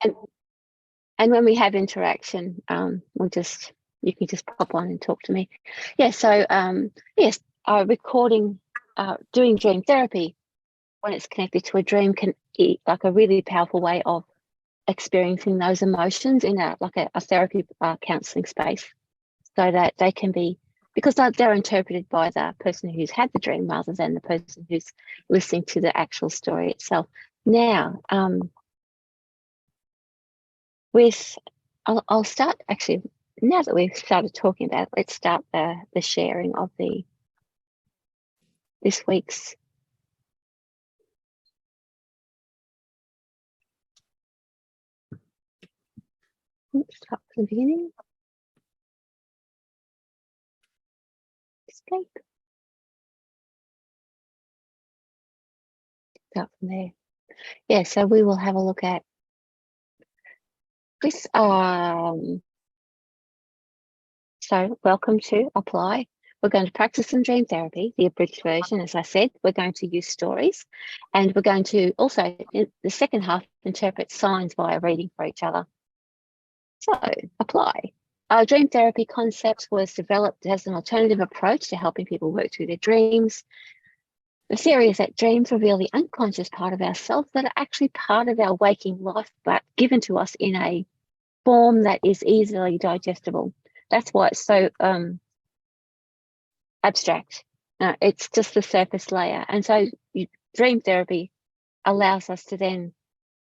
And and when we have interaction, you can just pop on and talk to me. Yeah. So yes, recording, doing dream therapy when it's connected to a dream can be like a really powerful way of experiencing those emotions in a therapy counselling space, so that they can be, because they're interpreted by the person who's had the dream rather than the person who's listening to the actual story itself. Now, I'll start actually, now that we've started talking about it, let's start the sharing of this week's. Let's start from the beginning. Escape. Start from there. Yeah, so we will have a look at this. So welcome to Apply. We're going to practice some dream therapy, the abridged version. As I said, we're going to use stories, and we're going to also, in the second half, interpret signs via reading for each other. So, Apply. Our dream therapy concept was developed as an alternative approach to helping people work through their dreams. The theory is that dreams reveal the unconscious part of ourselves that are actually part of our waking life, but given to us in a form that is easily digestible. That's why it's so abstract. It's just the surface layer. And so dream therapy allows us to then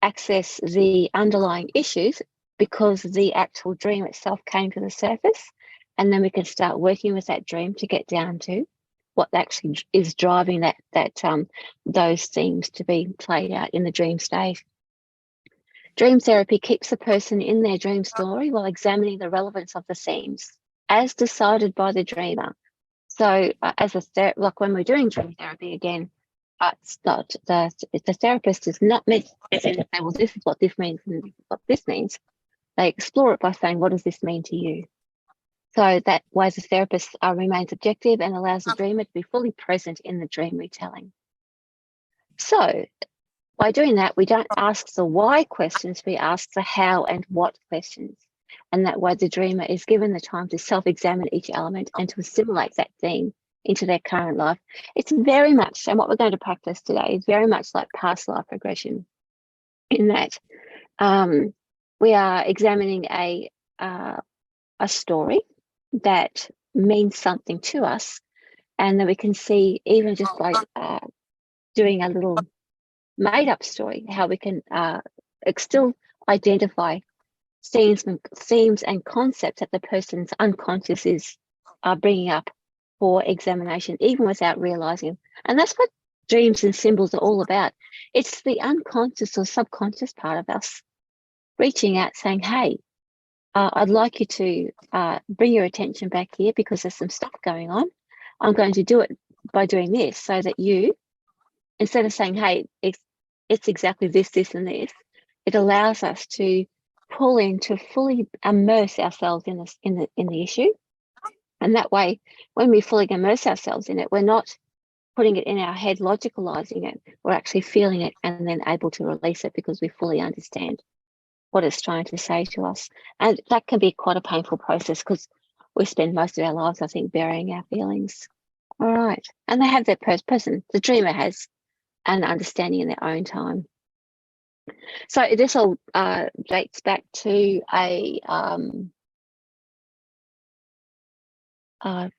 access the underlying issues, because the actual dream itself came to the surface, and then we can start working with that dream to get down to what actually is driving those themes to be played out in the dream state. Dream therapy keeps the person in their dream story while examining the relevance of the themes as decided by the dreamer. So like when we're doing dream therapy again, it's not the therapist is not meant to say, well, this is what this means and this is what this means. They explore it by saying, what does this mean to you? So that way the therapist remains objective and allows the dreamer to be fully present in the dream retelling. So by doing that, we don't ask the why questions, we ask the how and what questions. And that way the dreamer is given the time to self-examine each element and to assimilate that theme into their current life. It's very much, and what we're going to practice today is very much like past life regression, in that we are examining a story that means something to us, and then we can see, even just by doing a little made-up story, how we can still identify themes and concepts that the person's unconscious is bringing up for examination, even without realizing. And that's what dreams and symbols are all about. It's the unconscious or subconscious part of us reaching out, saying, hey, I'd like you to bring your attention back here because there's some stuff going on. I'm going to do it by doing this, so that you, instead of saying, hey, it's exactly this, and this, it allows us to pull in to fully immerse ourselves in the issue. And that way, when we fully immerse ourselves in it, we're not putting it in our head, logicalizing it. We're actually feeling it and then able to release it because we fully understand what it's trying to say to us. And that can be quite a painful process, because we spend most of our lives, I think, burying our feelings. All right. And they have that person, the dreamer has an understanding in their own time. So this all dates back to a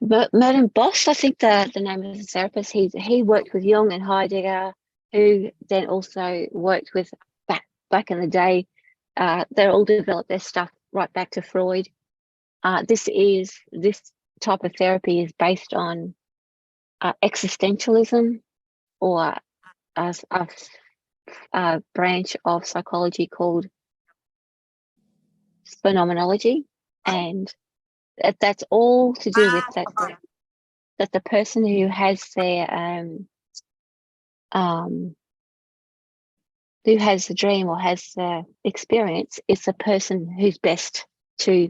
Merlin Bosch, I think the name of the therapist. He worked with Jung and Heidegger, who then also worked with back in the day. They all developed their stuff right back to Freud. This type of therapy is based on existentialism, or a branch of psychology called phenomenology, and that's all to do with that the person who has who has the dream or has the experience is the person who's best to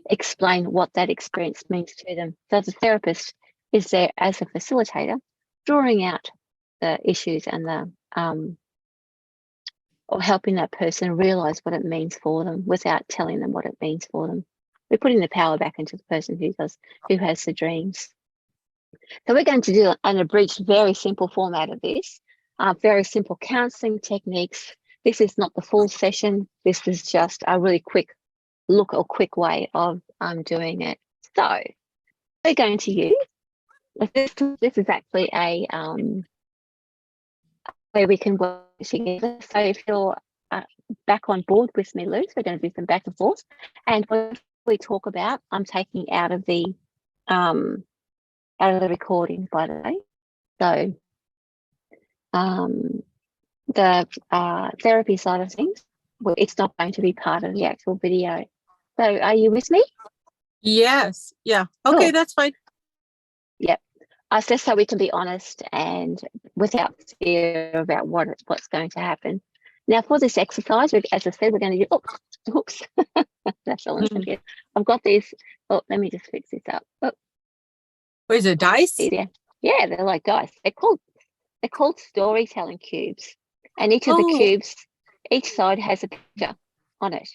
explain what that experience means to them. So the therapist is there as a facilitator, drawing out the issues and or helping that person realize what it means for them without telling them what it means for them. We're putting the power back into the person who has the dreams. So we're going to do an abridged, very simple format of this, very simple counselling techniques. This is not the full session. This is just a really quick look or quick way of doing it. So we're going to use, this is actually a where we can work together. So if you're back on board with me, Luz, we're going to do some back and forth. And what we talk about, I'm taking out of the recording, by the way. So the therapy side of things, well, it's not going to be part of the actual video. So are you with me? Yes. Yeah. Okay, that's fine. Yep. Just so we can be honest and without fear about what's going to happen. Now, for this exercise, as I said, we're going to do, oops, that's all. I've got these. Oh, let me just fix this up. Oh. What is it, dice? Yeah, they're like dice. They're called storytelling cubes. And each of the cubes, each side has a picture on it.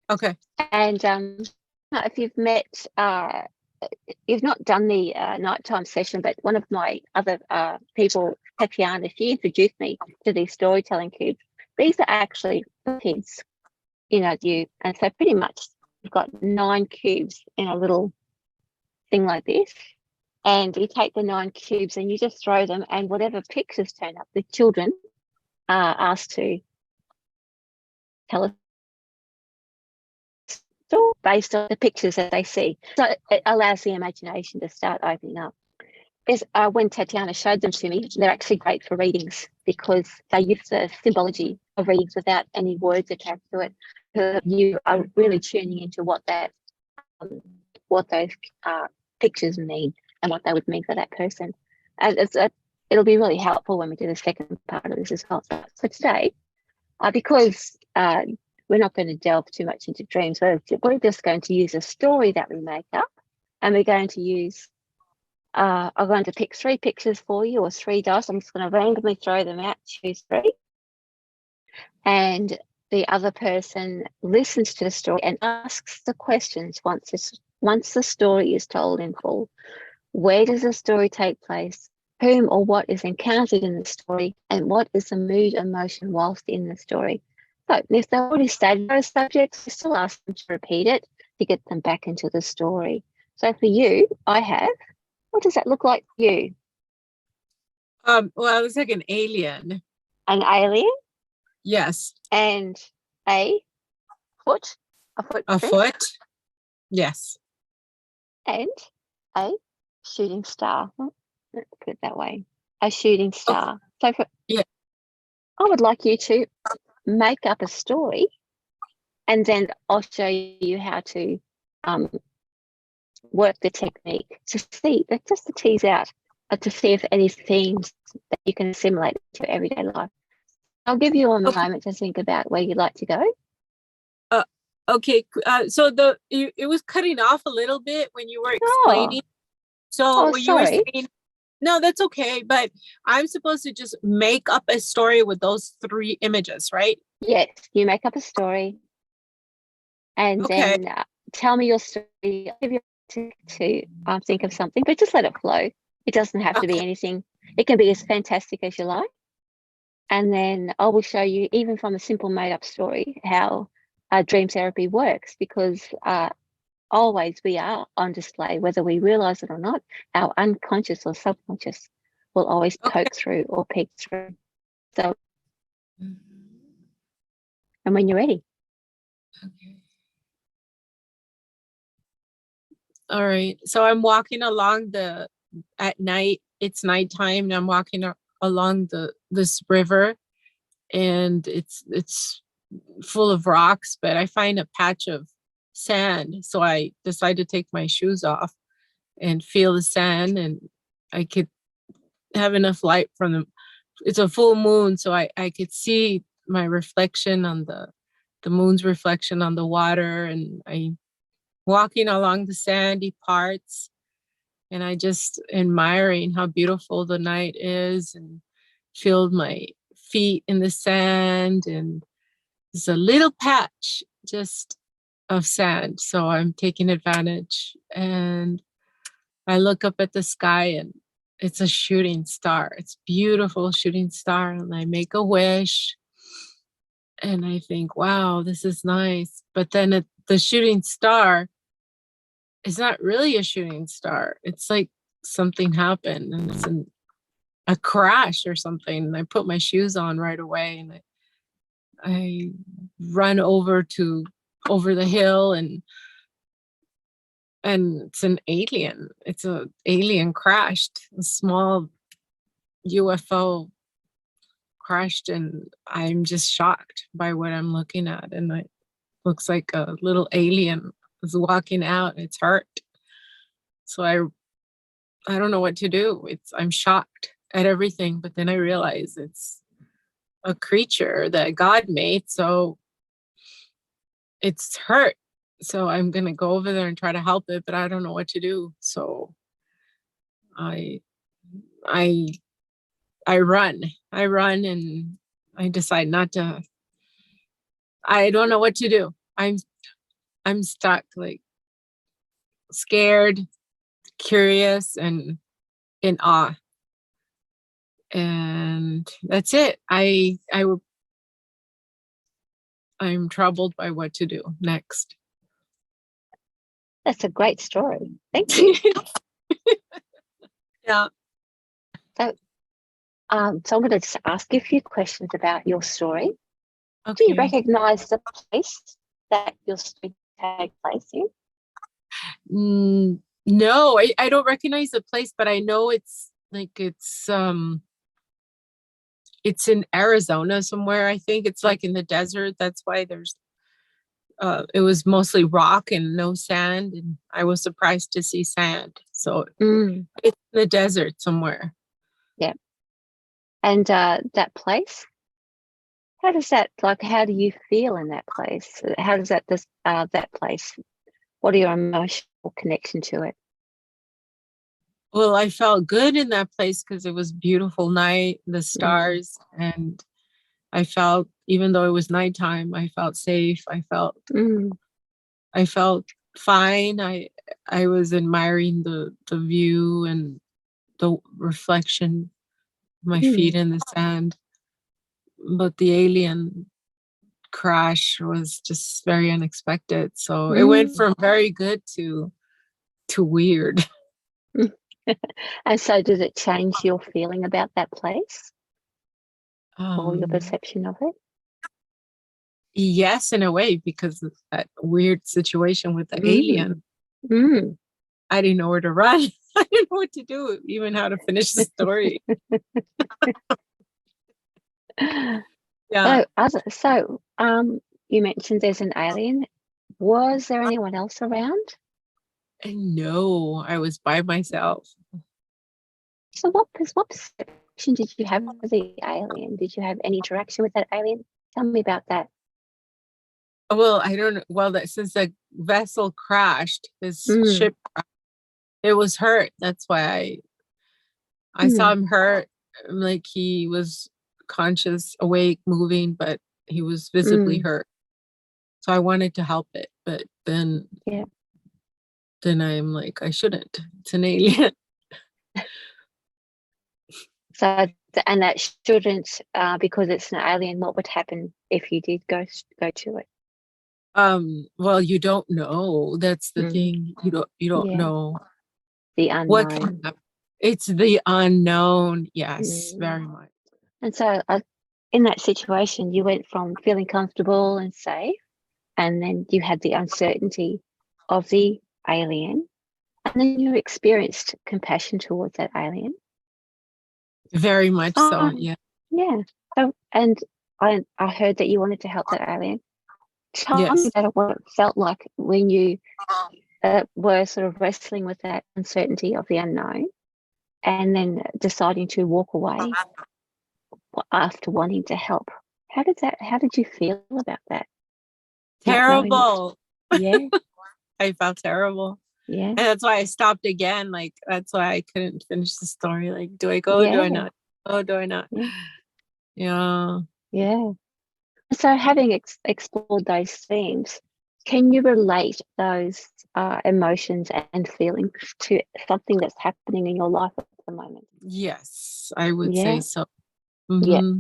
Okay. And if you've met, you've not done the nighttime session, but one of my other people, Tatiana, she introduced me to these storytelling cubes. These are actually kids, and so pretty much you've got 9 cubes in a little thing like this. And you take the 9 cubes and you just throw them, and whatever pictures turn up, the children are asked to tell a story based on the pictures that they see. So it allows the imagination to start opening up. When Tatiana showed them to me, they're actually great for readings because they use the symbology of readings without any words attached to it. So you are really tuning into what those pictures mean and what they would mean for that person. And it'll be really helpful when we do the second part of this as well. So today, because we're not going to delve too much into dreams, we're just going to use a story that we make up, and we're going to use I'm going to pick 3 pictures for you, or 3 dice. I'm just going to randomly throw them out, choose 3. And the other person listens to the story and asks the questions once the story is told in full. Where does the story take place? Whom or what is encountered in the story? And what is the mood, emotion whilst in the story? So if they've already stated those subjects, we still ask them to repeat it to get them back into the story. So for you, I have, what does that look like to you? Well, it was like an alien. An alien? Yes. And a foot? A foot? Yes. And a shooting star. Let's put it that way. A shooting star. So I would like you to make up a story, and then I'll show you how to work the technique to see, just to tease out, to see if any themes that you can assimilate to everyday life. I'll give you a moment to think about where you'd like to go. Okay. So it was cutting off a little bit when you were explaining. You were saying, no, that's okay. But I'm supposed to just make up a story with those 3 images, right? Yes, you make up a story, and then tell me your story. I'll give you to think of something, but just let it flow. It doesn't have to be anything. It can be as fantastic as you like. And then I will show you, even from a simple made-up story, how dream therapy works, because always we are on display, whether we realize it or not. Our unconscious or subconscious will always poke through or peek through. So, and when you're ready. Okay. All right. So I'm walking along at night. It's nighttime, and I'm walking along this river, and it's full of rocks, but I find a patch of sand. So I decide to take my shoes off and feel the sand, and I could have enough light from it's a full moon, so I could see my reflection on the moon's reflection on the water, and I'm walking along the sandy parts, and I just admiring how beautiful the night is, and feel feet in the sand, and there's a little patch just of sand. So I'm taking advantage, and I look up at the sky, and it's a shooting star. It's beautiful shooting star. And I make a wish, and I think, wow, this is nice. But then the shooting star is not really a shooting star. It's like something happened, and it's a crash or something. And I put my shoes on right away, and I run over the hill, and it's an alien. It's a alien crashed. A small UFO crashed, and I'm just shocked by what I'm looking at. And it looks like a little alien is walking out. It's hurt. So I don't know what to do. I'm shocked at everything, but then I realize it's a creature that God made, so it's hurt. So I'm gonna go over there and try to help it, but I don't know what to do. So I run, and I decide not to. I don't know what to do. I'm stuck, like scared, curious, and in awe. And that's it. I'm troubled by what to do next. That's a great story. Thank you. Yeah. So I'm going to just ask you a few questions about your story. Okay. Do you recognize the place that your story takes place in? No, I don't recognize the place, but I know it's in Arizona somewhere. I think it's like in the desert. That's why it was mostly rock and no sand, and I was surprised to see sand. So it's in the desert somewhere. Yeah. And that place, how do you feel in that place? How does that place, what are your emotional connection to it? Well, I felt good in that place because it was a beautiful night, the stars, and I felt, even though it was nighttime, I felt safe. I felt fine. I was admiring the view and the reflection of my feet in the sand. But the alien crash was just very unexpected. So it went from very good to weird. And so did it change your feeling about that place or your perception of it? Yes, in a way, because of that weird situation with the alien. I didn't know where to run. I didn't know what to do, even how to finish the story. Yeah. So you mentioned there's an alien. Was there anyone else around? No, I was by myself. So what perception did you have of the alien? Did you have any interaction with that alien? Tell me about that. Well, I don't know. Well, since the vessel crashed, this ship, it was hurt. That's why I saw him hurt. Like he was conscious, awake, moving, but he was visibly hurt. So I wanted to help it, but then I'm like, I shouldn't. It's an alien. So, and that shouldn't, because it's an alien. What would happen if you did go to it? Well, you don't know. That's the thing. You don't know the unknown. What can happen. It's the unknown. Yes, very much. And so, in that situation, you went from feeling comfortable and safe, and then you had the uncertainty of the alien, and then you experienced compassion towards that alien. Very much so. Yeah. Yeah. So, and I heard that you wanted to help that alien. Tell me about what it felt like when you were sort of wrestling with that uncertainty of the unknown, and then deciding to walk away after wanting to help. How did you feel about that? Terrible. Yeah. I felt terrible. Yeah. And that's why I stopped again. Like, that's why I couldn't finish the story. Like, do I go? Do I not? Oh, do I not? Yeah. Yeah. Yeah. So having explored those themes, can you relate those emotions and feelings to something that's happening in your life at the moment? Yes, I would Yeah. say so. Yeah. Mm-hmm.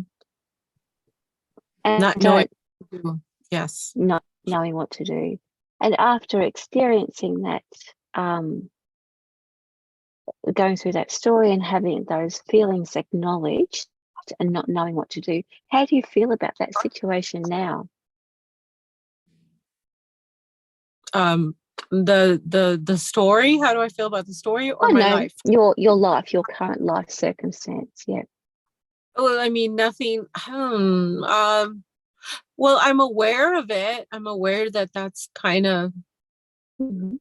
Not And knowing what to do. Yes. not knowing what to do. And after experiencing that, um, going through that story and having those feelings acknowledged and not knowing what to do, how do you feel about that situation now? The story, how do I feel about the story or Oh my no, life? your life, your current life circumstance. Yeah. Well, I mean, nothing. Well, I'm aware of it. I'm aware that that's kind of Mhm.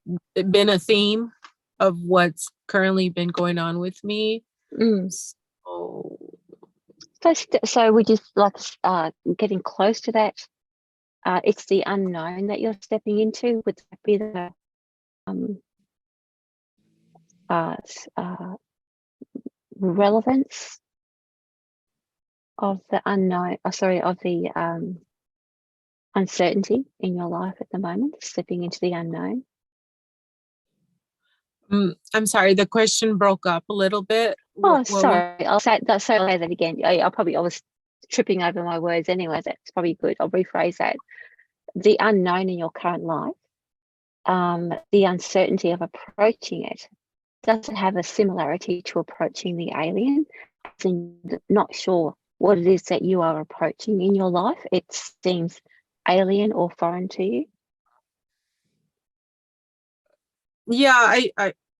been a theme of what's currently been going on with me. Mm. So, So we just like getting close to that. It's the unknown that you're stepping into. Would that be the um, relevance of the unknown? Sorry, of the uncertainty in your life at the moment, stepping into the unknown. I'm sorry, the question broke up a little bit. Oh, What was? sorry. I'll say that. So I'll say that again. I was tripping over my words anyway. That's probably good. I'll rephrase that. The unknown in your current life, the uncertainty of approaching it, does it have a similarity to approaching the alien? Not sure what it is that you are approaching in your life. It seems alien or foreign to you. Yeah,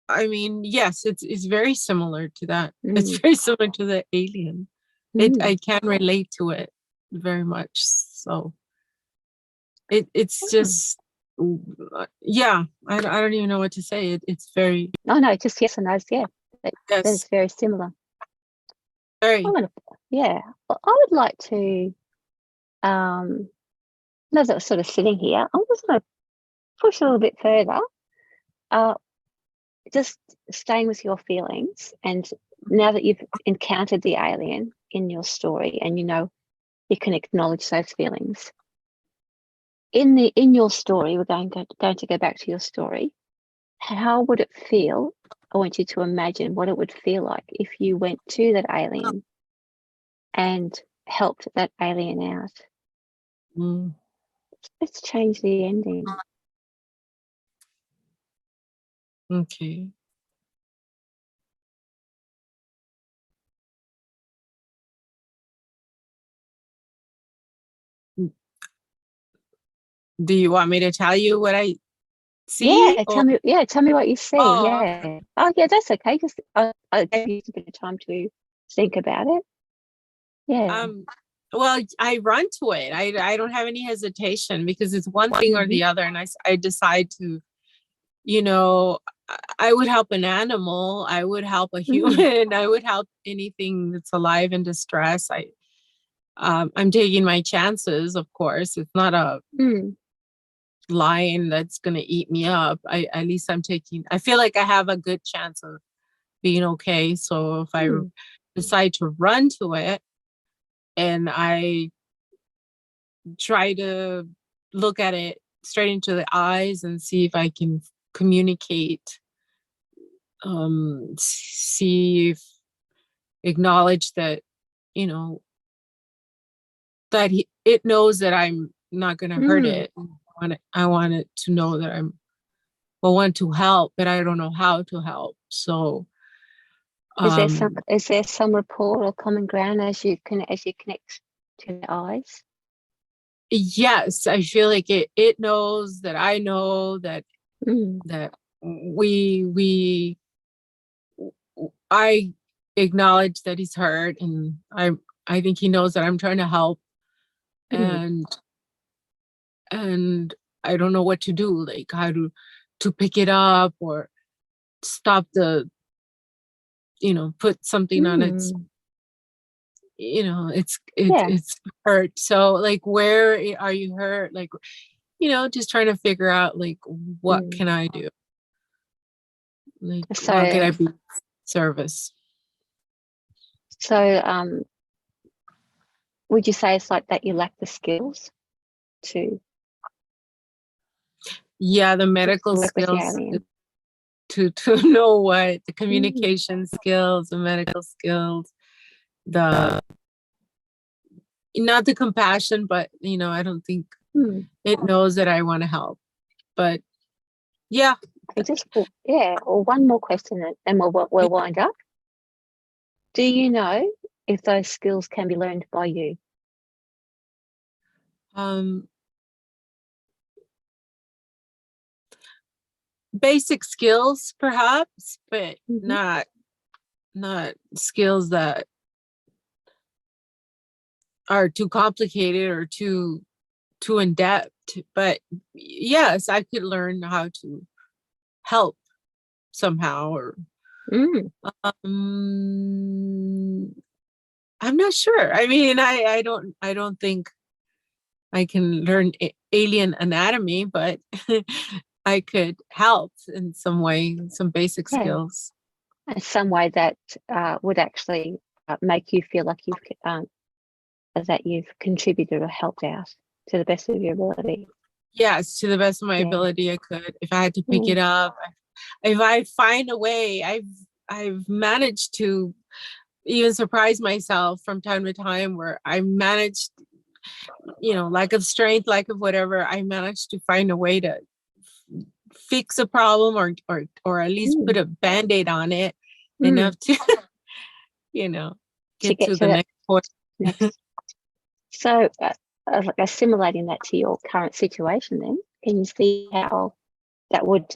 I mean, yes, it's very similar to that. It's Mm. very similar to the alien. Mm. I can relate to it very much. So it's Mm. just yeah, I don't even know what to say. It's very Oh no, just yes and no. Yeah, that is yes, very similar. I'm very gonna, yeah. Well, I would like to. As I was sort of sitting here, I'm just going to push a little bit further. Uh, just staying with your feelings, and now that you've encountered the alien in your story, and you know you can acknowledge those feelings in your story. We're going to go back to your story. How would it feel? I want you to imagine what it would feel like if you went to that alien and helped that alien out. mm, Let's change the ending. okay. Do you want me to tell you what I see Yeah, or tell me what you see. oh Yeah. Oh, yeah, that's okay. Just I gave you a bit of time to think about it. Yeah. um well, I run to it. I don't have any hesitation because it's one thing or Mm-hmm. the other, and I decide to, you know, I would help an animal, I would help a Mm. human, I would help anything that's alive in distress. I'm taking my chances, of course. It's not a Mm. lion that's gonna eat me up. At least I feel like I have a good chance of being okay. So if I Mm. decide to run to it and I try to look at it straight into the eyes and see if I can communicate, see if acknowledge that, you know, that it knows that I'm not going to hurt Mm. it. I want it to know that want to help, but I don't know how to help. So, um, Is there some rapport or common ground as you connect to the eyes? yes, I feel like it knows that I know that Mm. that we I acknowledge that he's hurt, and I think he knows that I'm trying to help, Mm. and and I don't know what to do, like how to pick it up or stop the, put something on its, Mm. Yeah. it's hurt. So like, where are you hurt? Like, just trying to figure out like what Mm. can I do? Like, how can So I be of service? so would you say it's like that you lack the skills to Yeah, the medical work with the skills alien? to know what the communication skills, the medical skills, the not the compassion, but I don't think it knows that I want to help. But yeah. Or one more question and we'll wind up. Do you know if those skills can be learned by you? Basic skills perhaps, but not skills that are too complicated or too in depth. But yes, I could learn how to help somehow, or I'm not sure. I mean, I don't think I can learn alien anatomy, but I could help in some way, some basic skills. In some way that would actually make you feel like you've contributed or helped out to the best of your ability. Yes, to the best of my ability, I could. If I had to pick it up, if I find a way, I've managed to even surprise myself from time to time where I managed, lack of strength, lack of whatever, I managed to find a way to fix a problem or at least put a Band-Aid on it enough to, get to the next point. So like assimilating that to your current situation, then can you see how that would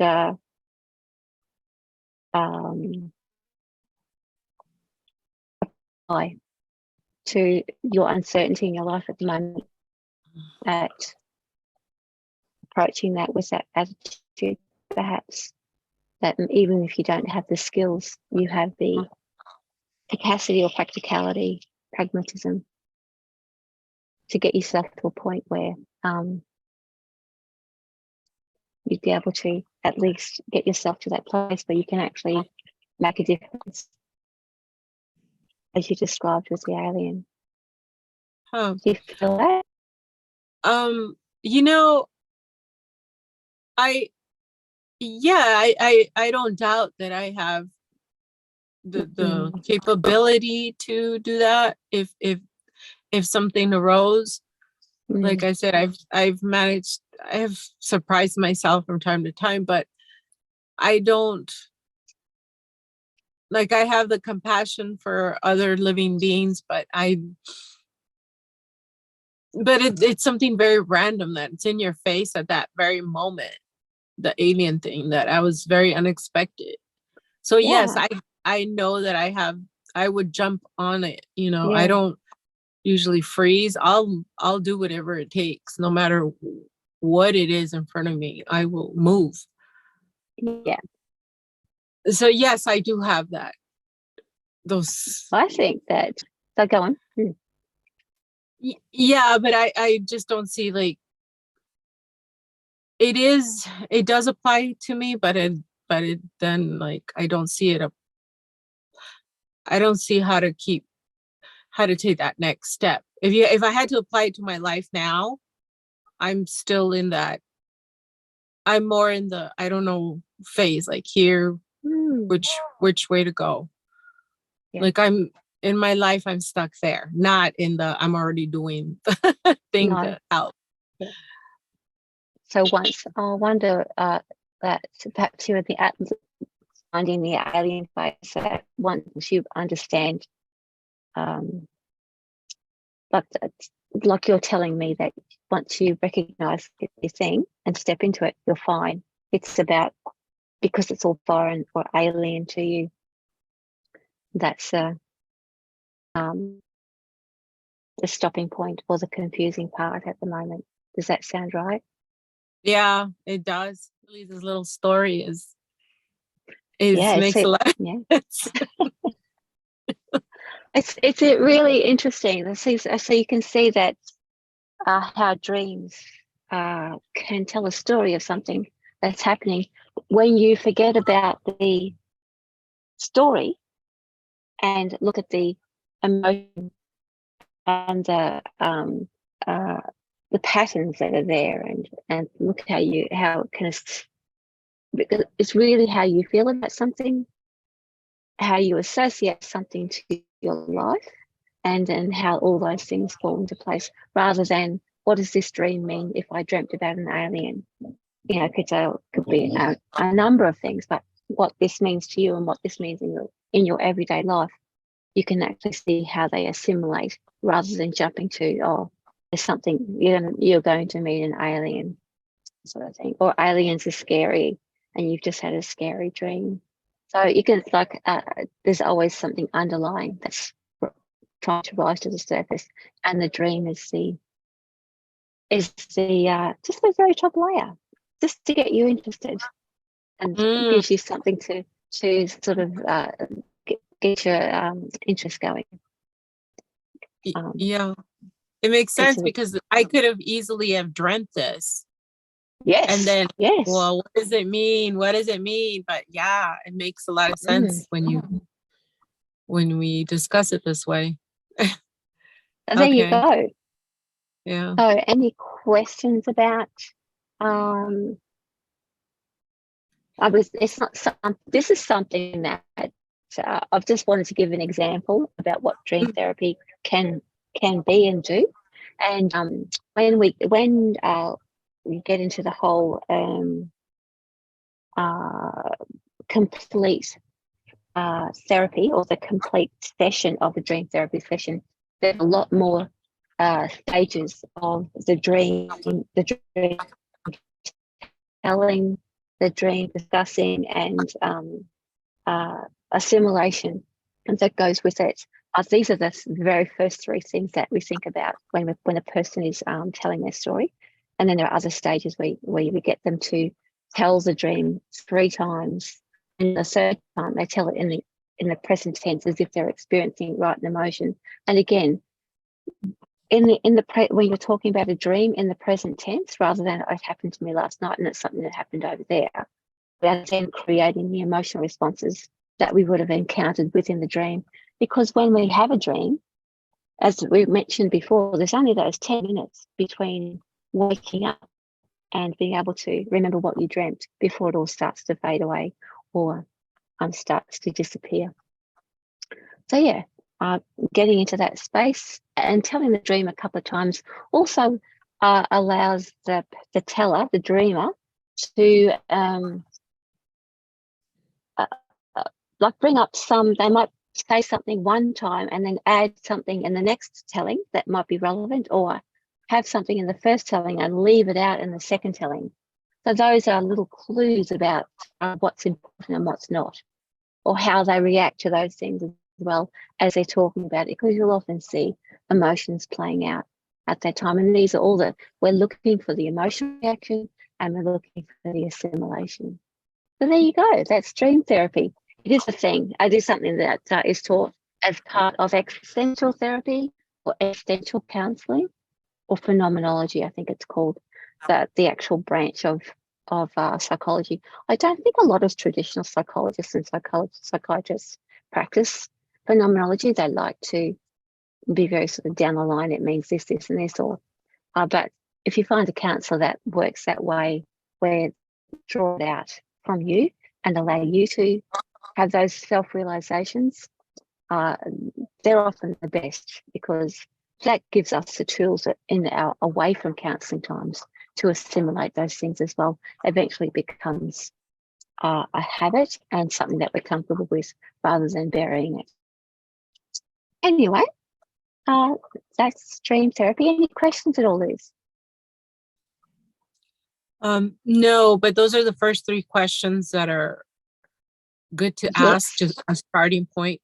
apply to your uncertainty in your life at the moment, at approaching that with that attitude, perhaps, that even if you don't have the skills, you have the capacity or practicality, pragmatism to get yourself to a point where you'd be able to at least get yourself to that place where you can actually make a difference, as you described with the alien. Do you feel that? I don't doubt that I have the capability to do that if something arose. Like I said, I've managed, I have surprised myself from time to time, but I don't, like, I have the compassion for other living beings, but it's something very random that's in your face at that very moment, the alien thing, that I was very unexpected. So yes, I know that I would jump on it. I don't usually freeze. I'll do whatever it takes, no matter what it is in front of me. I will move. Yeah. So yes, I do have that. I think that. So go on. Yeah, but I just don't see, like, it does apply to me, but it then, like, I don't see it. I don't see how to take that next step. If I had to apply it to my life now, I'm still in that. I'm more in the I don't know phase, like, here, which way to go. Yeah. Like, I'm in my life, I'm stuck there, not in the I'm already doing the thing to help. Yeah. So I wonder that perhaps you're finding the alien phase, that once you understand, like you're telling me that once you recognize your thing and step into it, you're fine. It's about, because it's all foreign or alien to you, that's the stopping point or the confusing part at the moment. Does that sound right? Yeah, it does. Really, this little story makes a lot of sense. It's really interesting. So you can see that how dreams can tell a story of something that's happening when you forget about the story and look at the emotion the patterns that are there, and look how it can, because it's really how you feel about something, how you associate something to your life, and then how all those things fall into place, rather than what does this dream mean if I dreamt about an alien? You know, could be a number of things, but what this means to you and what this means in your everyday life, you can actually see how they assimilate, rather than jumping to, oh, there's something, you're going to meet an alien sort of thing, or aliens are scary and you've just had a scary dream. So you can, like, there's always something underlying that's trying to rise to the surface, and the dream is just the very top layer, just to get you interested, and gives you something to sort of get your interest going. Yeah, it makes sense, because I could have easily have dreamt this. Yes. And then, yes. Well, what does it mean? What does it mean? But yeah, it makes a lot of sense when we discuss it this way. And there you go. Yeah. So, any questions about? This is something that I've just wanted to give an example about what dream therapy can be and do. And when we get into the whole complete therapy, or the complete session of the dream therapy session, there's a lot more stages of the dream telling, the dream discussing, and assimilation, and that goes with it. These are the very first three things that we think about when a person is telling their story, and then there are other stages where we get them to tell the dream 3 times, and the third time they tell it in the present tense, as if they're experiencing right an emotion. And again, when you're talking about a dream in the present tense, rather than it happened to me last night and it's something that happened over there, we are then creating the emotional responses that we would have encountered within the dream. Because when we have a dream, as we mentioned before, there's only those 10 minutes between waking up and being able to remember what you dreamt before it all starts to fade away or starts to disappear. So yeah, getting into that space and telling the dream a couple of times also allows the teller, the dreamer, to like bring up they might say something one time and then add something in the next telling that might be relevant, or have something in the first telling and leave it out in the second telling. So those are little clues about what's important and what's not, or how they react to those things as well as they're talking about it, because you'll often see emotions playing out at that time. And these are all we're looking for the emotional reaction, and we're looking for the assimilation. So there you go. That's dream therapy. It is a thing. It is something that is taught as part of existential therapy, or existential counselling, or phenomenology, I think it's called, the actual branch of psychology. I don't think a lot of traditional psychologists and psychiatrists practice phenomenology. They like to be very sort of down the line. It means this, this, and this, or but if you find a counsellor that works that way, where draw it out from you and allow you to have those self-realizations, they're often the best, because that gives us the tools away from counselling times to assimilate those things as well. Eventually becomes a habit and something that we're comfortable with, rather than burying it. Anyway, that's dream therapy. Any questions at all, Liz? No, but those are the first 3 questions that are good to ask, just a starting point.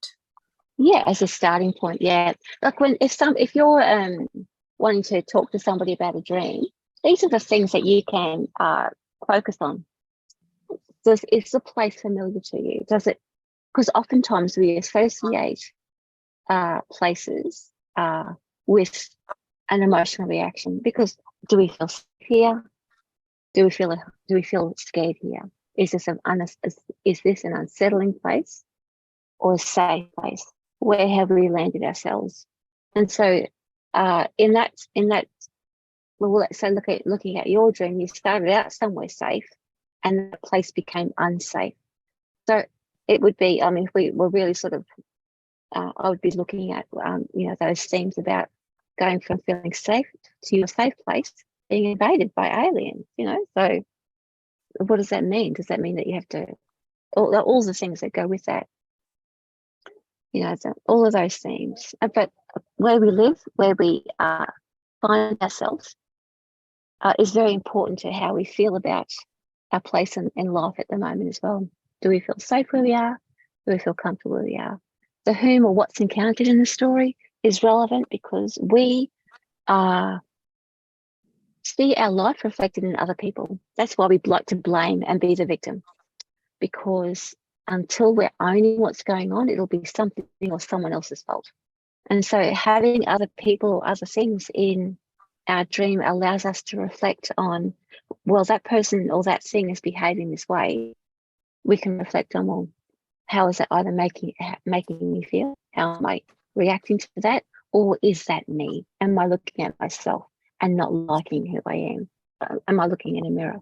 Yeah, as a starting point. Yeah, like if you're wanting to talk to somebody about a dream, these are the things that you can focus on. Is the place familiar to you? Does it? Because oftentimes we associate places with an emotional reaction. Because do we feel safe here? Do we feel scared here? Is this an unsettling place, or a safe place? Where have we landed ourselves? And so in that, well, let's say looking at your dream, you started out somewhere safe, and the place became unsafe. So it would be, I mean, if we were really sort of, I would be looking at, those themes about going from feeling safe to your safe place being invaded by aliens, So what does that mean? Does that mean that you have to, all the things that go with that, all of those themes. But where we live, where we find ourselves, is very important to how we feel about our place in life at the moment as well. Do we feel safe where we are? Do we feel comfortable where we are? The whom or what's encountered in the story is relevant because we see our life reflected in other people. That's why we like to blame and be the victim, because until we're owning what's going on, it'll be something or someone else's fault. And so having other people or other things in our dream allows us to reflect on, well, that person or that thing is behaving this way. We can reflect on, well, how is that either making me feel? How am I reacting to that? Or is that me? Am I looking at myself and not liking who I am? Am I looking in a mirror?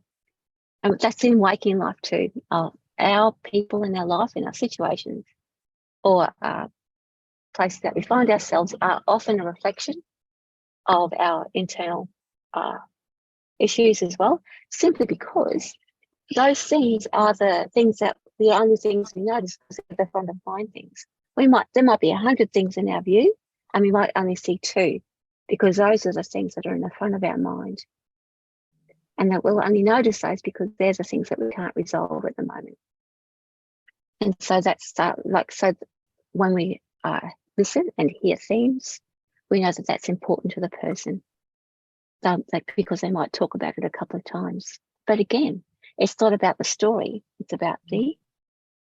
And that's in waking life too. Our people in our life, in our situations, or places that we find ourselves are often a reflection of our internal issues as well, simply because those things are the only things we notice because they're the front of mind things. There might be 100 things in our view, and we might only see 2 because those are the things that are in the front of our mind. And that we'll only notice those because they're the things that we can't resolve at the moment. And so that's so when we listen and hear themes, we know that that's important to the person, because they might talk about it a couple of times. But again, it's not about the story. It's about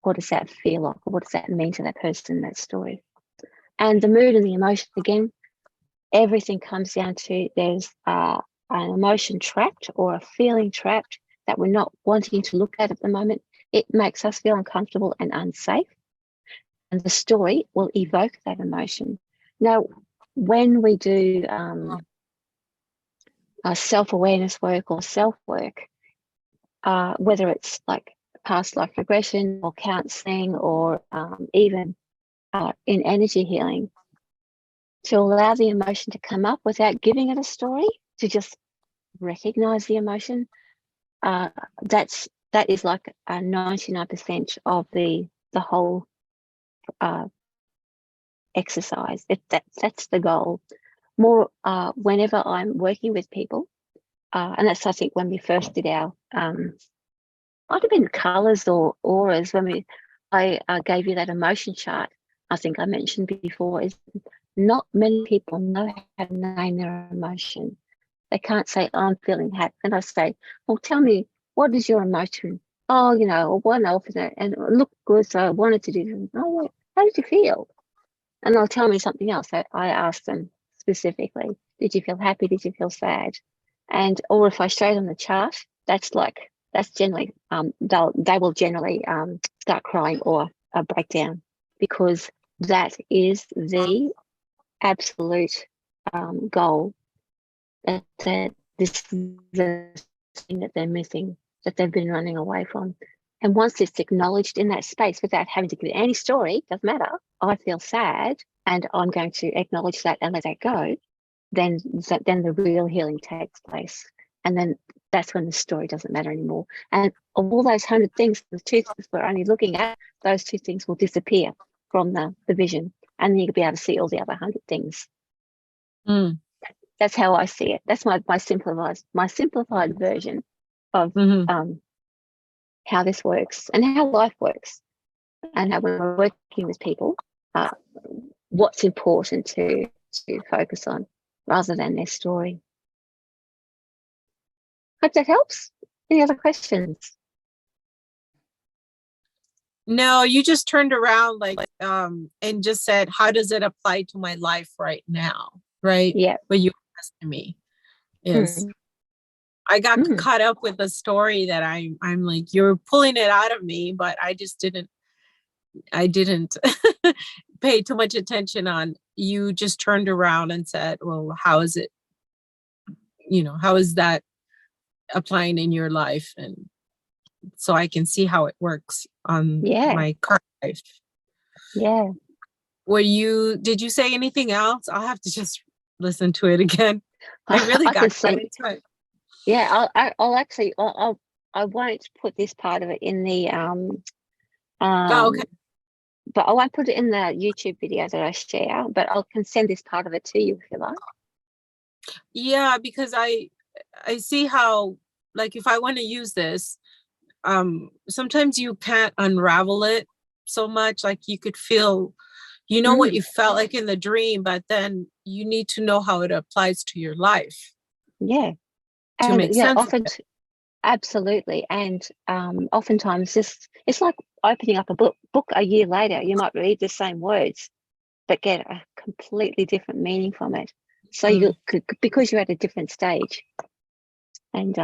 what does that feel like, or what does that mean to that person in that story. And the mood and the emotion, again, everything comes down to there's an emotion trapped or a feeling trapped that we're not wanting to look at the moment. It makes us feel uncomfortable and unsafe. And the story will evoke that emotion. Now, when we do self-awareness work or self-work, whether it's like past life regression or counselling or even in energy healing, to allow the emotion to come up without giving it a story, to just recognize the emotion, that is like 99% of the whole exercise. That's the goal. More whenever I'm working with people, and that's, I think, when we first did our might have been colours or auras, when I gave you that emotion chart. I think I mentioned before, is not many people know how to name their emotion. They can't say, I'm feeling happy. And I say, well, tell me, what is your emotion? Oh, or one off, and it looked good, so I wanted to do this. Oh, how did you feel? And they'll tell me something else. So I ask them specifically, did you feel happy? Did you feel sad? And, or if I show them the chart, that's generally, they will generally start crying or break down, because that is the absolute goal, that this is the thing that they're missing, that they've been running away from. And once it's acknowledged in that space without having to give any story, doesn't matter, I feel sad and I'm going to acknowledge that and let that go, then the real healing takes place. And then that's when the story doesn't matter anymore. And of all those 100 things, the 2 things we're only looking at, those 2 things will disappear from the vision. And then you'll be able to see all the other 100 things. That's how I see it. That's my simplified version of how this works and how life works, and how, when we're working with people, what's important to focus on rather than their story. Hope that helps. Any other questions? No, you just turned around and just said, how does it apply to my life right now? Right? Yeah. What you asked me. Yes. I got caught up with the story that I'm like, you're pulling it out of me, but I just didn't I didn't pay too much attention on. You just turned around and said, well, how is it, how is that applying in your life? And so I can see how it works on my current life. Yeah. Did you say anything else? I'll have to just listen to it again. I really got into it. Yeah, I'll actually, I won't put this part of it in the, Okay. but I won't put it in the YouTube video that I share, but I can send this part of it to you if you like. Yeah, because I see how, like, if I want to use this, sometimes you can't unravel it so much. Like, you could feel, what you felt like in the dream, but then you need to know how it applies to your life. Yeah. To make sense. Often, absolutely. And oftentimes it's like opening up a book a year later. You might read the same words, but get a completely different meaning from it. So you could, because you're at a different stage. And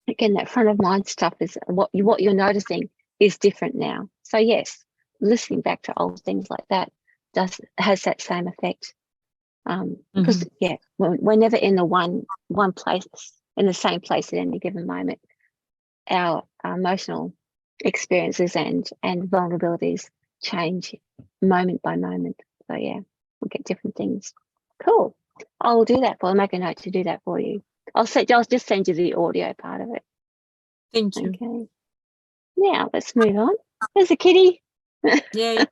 again, that front of mind stuff is what you're noticing is different now. So yes, listening back to old things like that has that same effect. Because we're never in the one place, in the same place at any given moment. Our emotional experiences and vulnerabilities change moment by moment. So yeah, we'll get different things. Cool. I'll do that I'll make a note to do that for you. I'll just send you the audio part of it. Thank you. Okay. Now let's move on. There's a kitty. Yay.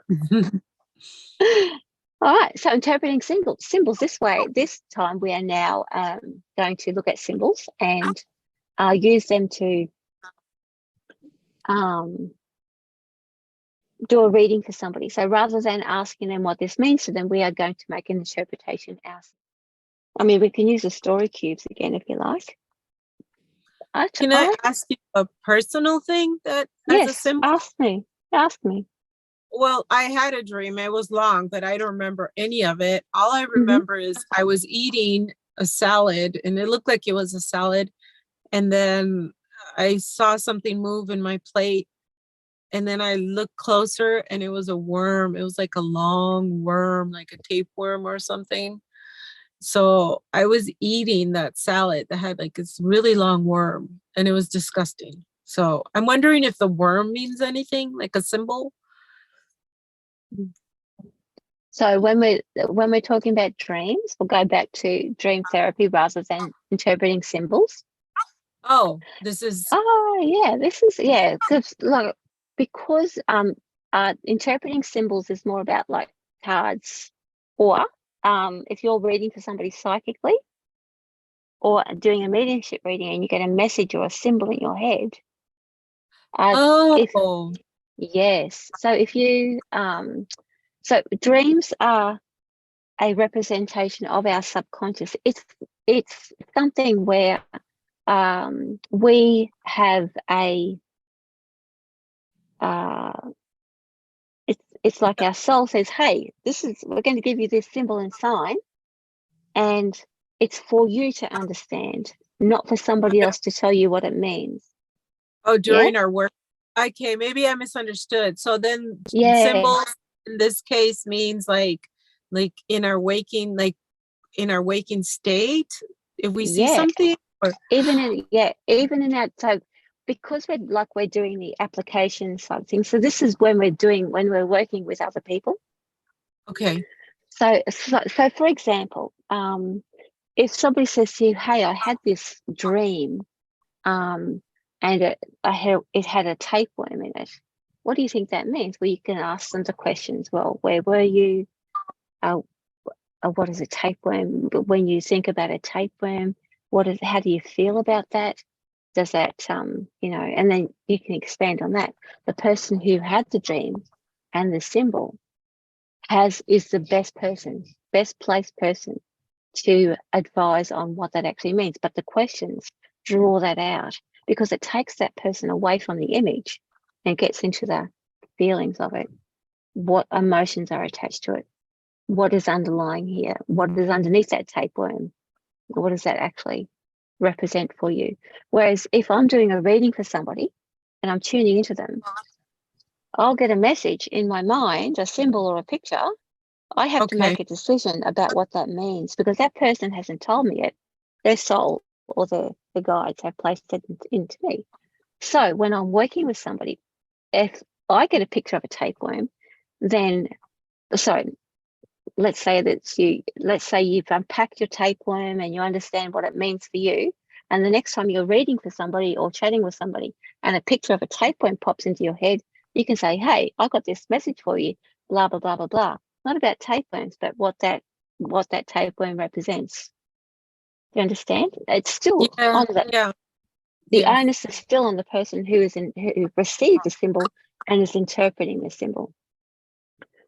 All right, so interpreting symbols this way. This time we are now going to look at symbols and use them to do a reading for somebody. So rather than asking them what this means to them, we are going to make an interpretation ourselves. I mean, we can use the story cubes again if you like. Can I ask you a personal thing that has a symbol? Ask me. Well, I had a dream. It was long, but I don't remember any of it. All I remember is I was eating a salad and it looked like it was a salad. And then I saw something move in my plate. And then I looked closer and it was a worm. It was like a long worm, like a tapeworm or something. So I was eating that salad that had like this really long worm and it was disgusting. So I'm wondering if the worm means anything, like a symbol. So when we're talking about dreams, we'll go back to dream therapy rather than interpreting symbols. Oh, this is. Oh yeah, because interpreting symbols is more about like cards, or if you're reading for somebody psychically, or doing a mediumship reading and you get a message or a symbol in your head. Yes. So if you so dreams are a representation of our subconscious. It's something where we have a it's like our soul says, hey, we're going to give you this symbol and sign, and it's for you to understand, not for somebody else to tell you what it means. Oh, during our work. Okay, maybe I misunderstood. So then symbols in this case means like in our waking state, if we see something, or even in that. So because we're doing the application side of things. So this is when we're working with other people. Okay. So for example, if somebody says to you, hey, I had this dream, and it had a tapeworm in it. What do you think that means? Well, you can ask them the questions. Well, where were you? What is a tapeworm? When you think about a tapeworm, how do you feel about that? Does that, and then you can expand on that. The person who had the dream and the symbol is the best placed person to advise on what that actually means. But the questions draw that out because it takes that person away from the image and gets into the feelings of it. What emotions are attached to it? What is underlying here? What is underneath that tapeworm? What does that actually represent for you? Whereas if I'm doing a reading for somebody and I'm tuning into them, I'll get a message in my mind, a symbol or a picture. I have to Okay. make a decision about what that means because that person hasn't told me it. Their soul or the guides have placed it into me. So when I'm working with somebody, if I get a picture of a tapeworm, then sorry, let's say you've unpacked your tapeworm and you understand what it means for you. And the next time you're reading for somebody or chatting with somebody and a picture of a tapeworm pops into your head, you can say, hey, I got this message for you, blah, blah, blah, blah, blah. Not about tapeworms, but what that tapeworm represents. Do you understand? It's still Yeah. on the Yeah. the Yes. onus is still on the person who received the symbol and is interpreting the symbol.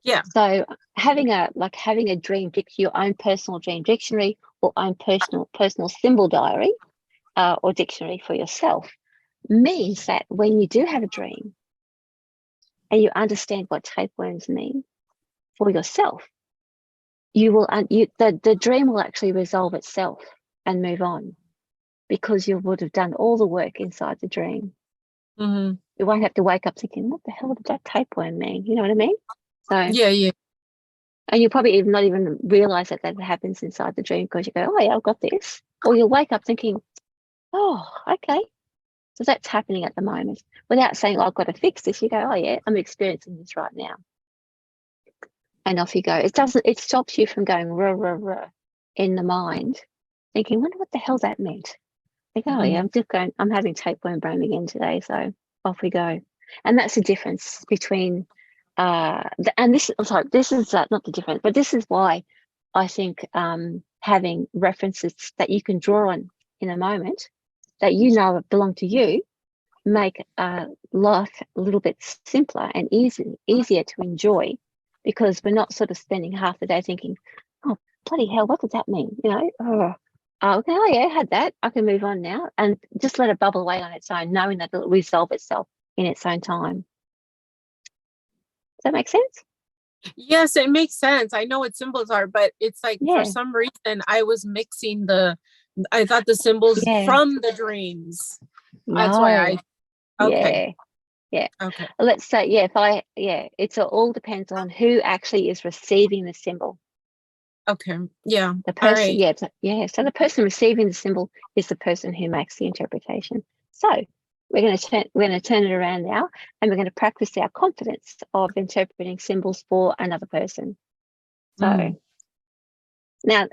Yeah. So having a dream your own personal dream dictionary or own personal symbol diary or dictionary for yourself means that when you do have a dream and you understand what tapeworms mean for yourself, the dream will actually resolve itself and move on because you would have done all the work inside the dream. Mm-hmm. You won't have to wake up thinking, what the hell did that tapeworm mean? You know what I mean? So Yeah. Yeah. and you'll probably not even realize that happens inside the dream because you go, oh yeah, I've got this. Or you'll wake up thinking, oh, okay. So that's happening at the moment. Without saying, oh, I've got to fix this, you go, oh yeah, I'm experiencing this right now. And off you go. It stops you from going rah, rah, rah in the mind, thinking, wonder what the hell that meant. Like, oh yeah, I'm having tapeworm brain again today. So off we go. And that's the difference between and this is not the difference, but this is why I think having references that you can draw on in a moment that you know belong to you make life a little bit simpler and easier to enjoy because we're not sort of spending half the day thinking, oh, bloody hell, what does that mean? You know, okay, oh yeah, I had that. I can move on now and just let it bubble away on its own, knowing that it'll resolve itself in its own time. Does that make sense? Yes, it makes sense. I know what symbols are, but it's like for Yeah. some reason I was mixing I thought the symbols Yeah. from the dreams. That's why No. okay. Yeah. Okay. Let's say, it all depends on who actually is receiving the symbol. Okay. Yeah. The All person, right. So the person receiving the symbol is the person who makes the interpretation. So we're going to turn it around now, and we're going to practice our confidence of interpreting symbols for another person. So now,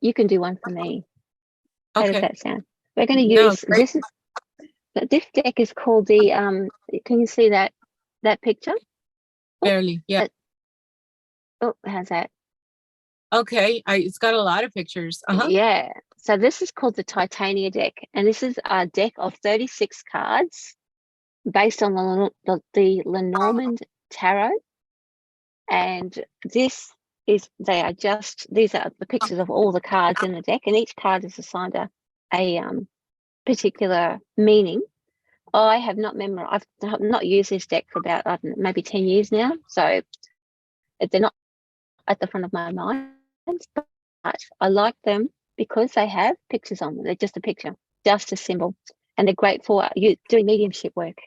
you can do one for me. How does Okay. that sound? We're going to No, use great. this deck is called the Can you see that picture? Barely. Yeah. How's that? Okay. It's got a lot of pictures. Uh-huh. Yeah. So this is called the Titania deck, and this is a deck of 36 cards based on the Lenormand Tarot. And these are the pictures of all the cards in the deck, and each card is assigned a particular meaning. I have not memorized. I've not used this deck for about maybe 10 years now, so they're not at the front of my mind. But I like them because they have pictures on them. They're just a picture, just a symbol, and they're great for you doing mediumship work.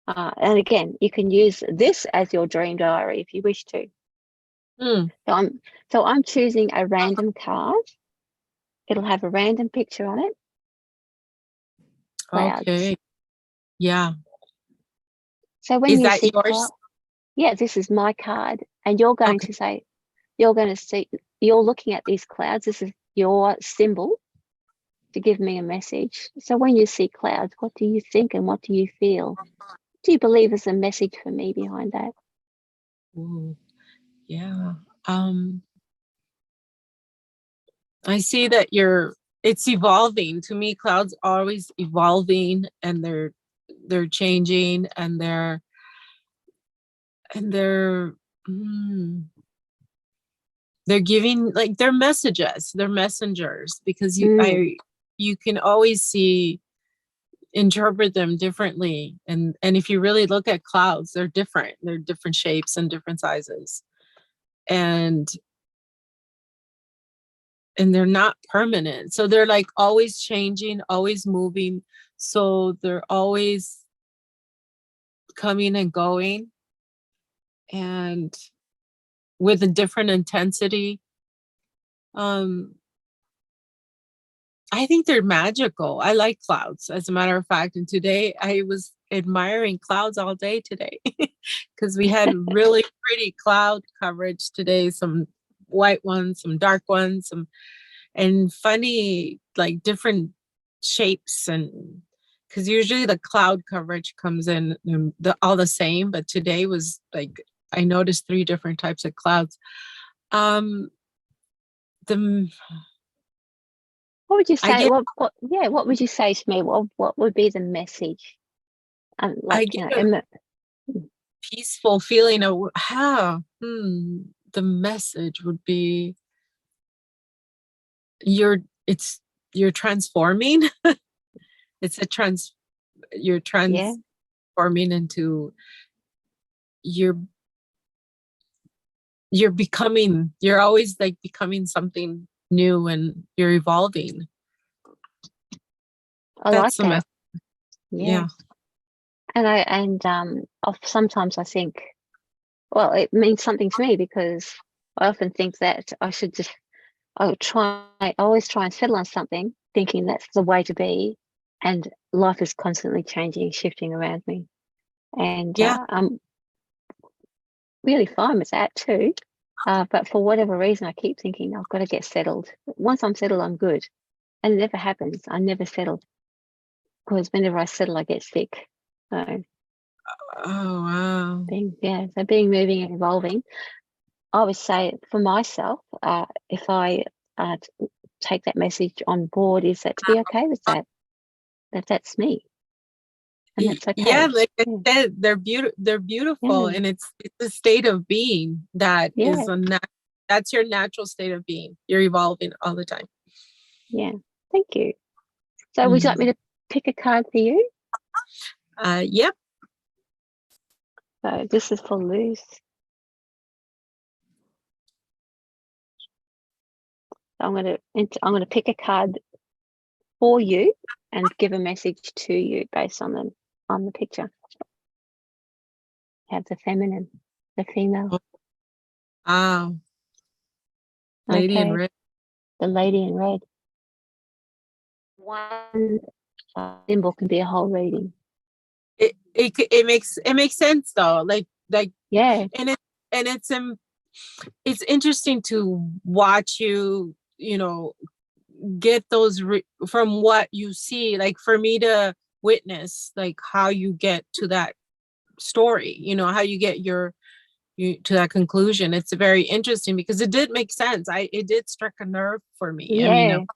And again, you can use this as your dream diary if you wish to. So I'm choosing a random card. It'll have a random picture on it. Clouds. Okay. Yeah. So when Is you that see yours? yeah, this is my card, and you're going to say, you're looking at these clouds. This is your symbol to give me a message. So when you see clouds, what do you think and what do you feel? Do you believe there's a message for me behind that? Ooh, yeah. I see that it's evolving. To me, clouds are always evolving, and they're changing, and they're giving, like, they're messages, they're messengers, because you can always interpret them differently. And if you really look at clouds, they're different shapes and different sizes. And they're not permanent. So they're like always changing, always moving. So they're always coming and going. and with a different intensity. I think they're magical. I like clouds, as a matter of fact. And today I was admiring clouds all day today because we had really pretty cloud coverage today. Some white ones, some dark ones, and funny, like different shapes. And because usually the cloud coverage comes in all the same, but today was like, I noticed 3 different types of clouds. The What would you I say? get What would you say to me? What would be the message? I Like, get a peaceful feeling of how the message would be you're transforming. It's you're yeah, transforming into you're becoming, you're always like becoming something new, and you're evolving. I like That's the that. message. Yeah. And sometimes I think, well, it means something to me because I often think that I always try and settle on something, thinking that's the way to be, and life is constantly changing, shifting around me, and Yeah. I'm really fine with that too. But for whatever reason, I keep thinking I've got to get settled. Once I'm settled, I'm good, and it never happens. I never settle because whenever I settle, I get sick. So Oh, wow. being moving and evolving. I would say for myself, if I take that message on board, is that to be okay with that? That's me, and that's okay. Yeah, like I said, they're beautiful, and it's a state of being that is that's your natural state of being. You're evolving all the time. Yeah, thank you. So would you like me to pick a card for you? Yep. So this is for Luz. I'm gonna pick a card for you and give a message to you based on the picture. Have the feminine, the female. Wow. Lady in red. The lady in red. One symbol can be a whole reading. It makes sense though. Like yeah, and it's interesting to watch you get those from what you see. Like for me to witness like how you get to that story, how you get to that conclusion. It's very interesting because it did make sense. It did strike a nerve for me. Yeah. I mean,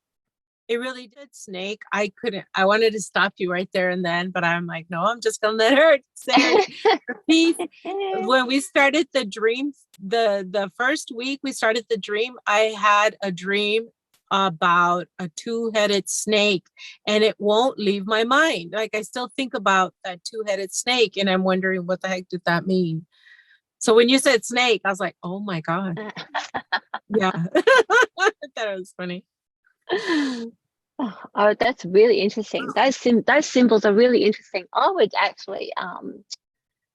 it really did, Snake. I wanted to stop you right there and then, but I'm like, no, I'm just gonna let her say her piece. When we started the dream, the first week we started the dream, I had a dream about a 2-headed snake, and it won't leave my mind. Like I still think about that 2-headed snake, and I'm wondering what the heck did that mean. So when you said snake, I was like, oh my God. Yeah. I thought it was funny. Oh, that's really interesting. Those symbols are really interesting. I would actually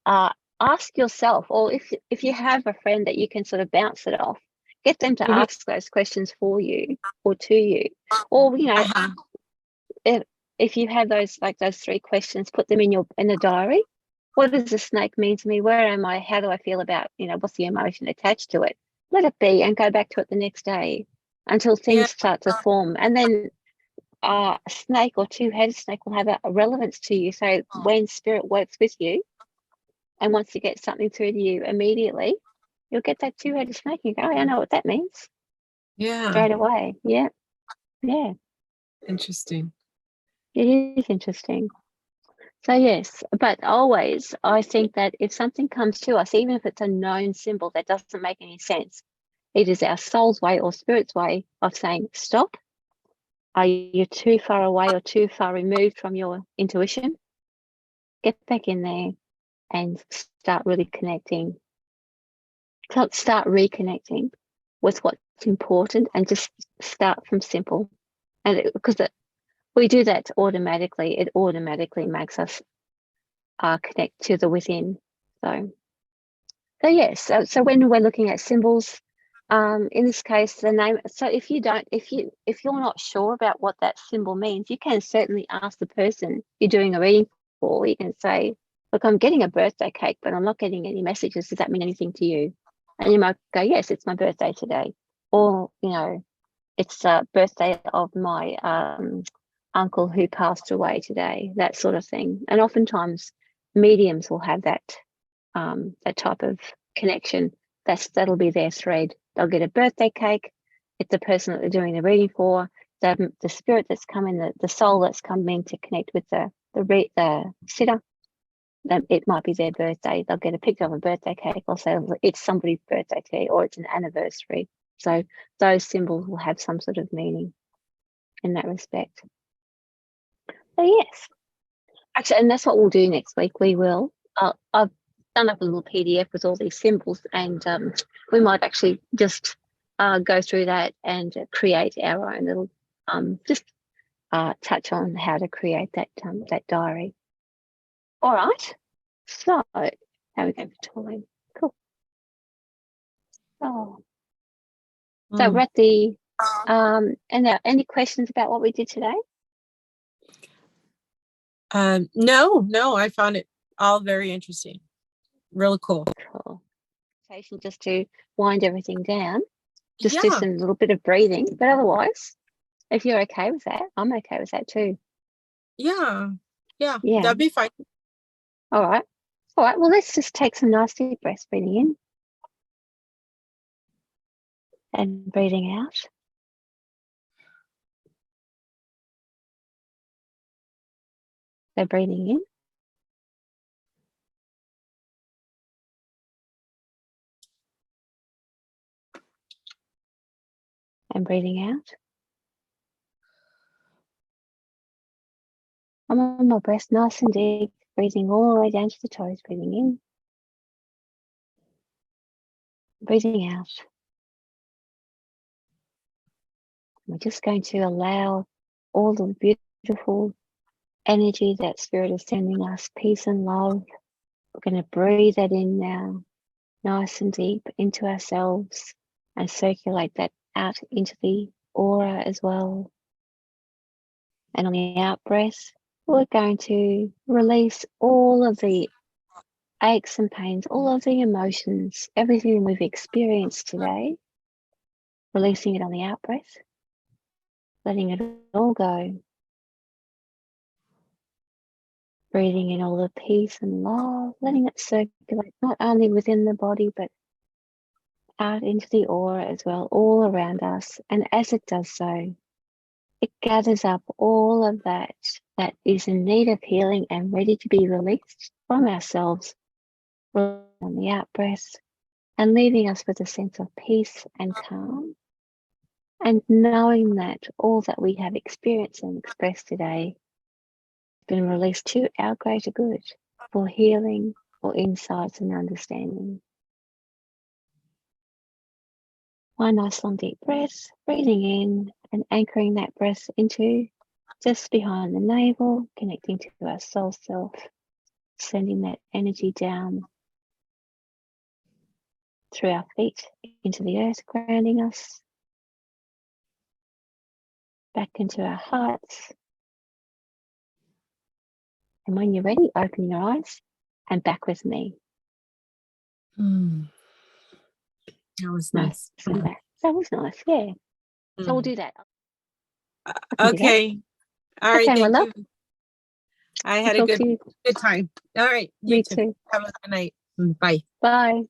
ask yourself, or if you have a friend that you can sort of bounce it off, get them to ask those questions for you or to you, or if you have those 3 questions, put them in a diary. What does a snake mean to me? Where am I? How do I feel about, what's the emotion attached to it? Let it be and go back to it the next day until things start to form. And then a snake or 2-headed snake will have a relevance to you. So when spirit works with you and wants to get something through to you immediately, you'll get that 2-headed snake and go, I know what that means. Yeah. Straight away. Yeah. Yeah. Interesting. It is interesting. So yes, but always I think that if something comes to us, even if it's a known symbol that doesn't make any sense, it is our soul's way or spirit's way of saying, stop. Are you too far away or too far removed from your intuition? Get back in there and start really connecting. Start reconnecting with what's important and just start from simple. And because we do that automatically, it automatically makes us connect to the within. So So yes, so when we're looking at symbols, in this case, the name. So if you're not sure about what that symbol means, you can certainly ask the person you're doing a reading for. You can say, "Look, I'm getting a birthday cake, but I'm not getting any messages. Does that mean anything to you?" And you might go, "Yes, it's my birthday today," or it's a birthday of my uncle who passed away today. That sort of thing. And oftentimes, mediums will have that type of connection. That'll be their thread. They'll get a birthday cake. It's the person that they're doing the reading for, the spirit that's come in, the soul that's come in to connect with the sitter. It might be their birthday. They'll get a picture of a birthday cake. Or say it's somebody's birthday today, or it's an anniversary. So those symbols will have some sort of meaning in that respect. So yes, actually, and that's what we'll do next week. We will. I've done up a little PDF with all these symbols, and we might actually just go through that and create our own little just touch on how to create that diary. All right. So how are we going for time? Cool. Oh. So we're at the and now any questions about what we did today? No, I found it all very interesting. Really cool. Cool. Just to wind everything down. Just Yeah. do some little bit of breathing, but otherwise, if you're okay with that, I'm okay with that too. Yeah, that'd be fine. All right. Well, let's just take some nice deep breaths, breathing in and breathing out. So breathing in and breathing out. I'm on my breath, nice and deep, breathing all the way down to the toes, breathing in, breathing out. We're just going to allow all the beautiful energy that Spirit is sending us, peace and love. We're going to breathe that in now, nice and deep into ourselves, and circulate that out into the aura as well. And on the out breath, we're going to release all of the aches and pains, all of the emotions, everything we've experienced today, releasing it on the out breath, letting it all go. Breathing in all the peace and love, letting it circulate not only within the body, but out into the aura as well, all around us. And as it does so, it gathers up all of that is in need of healing and ready to be released from ourselves on the out breath, and leaving us with a sense of peace and calm, and knowing that all that we have experienced and expressed today has been released to our greater good, for healing, for insights and understanding. One nice long deep breath, breathing in and anchoring that breath into just behind the navel, connecting to our soul self, sending that energy down through our feet into the earth, grounding us back into our hearts. And when you're ready, open your eyes and back with me. That was nice. That was nice, yeah. So we'll do that. Okay. All right, okay, thank my you. love. I had a good time. All right, you too. Have a good night. Bye. Bye.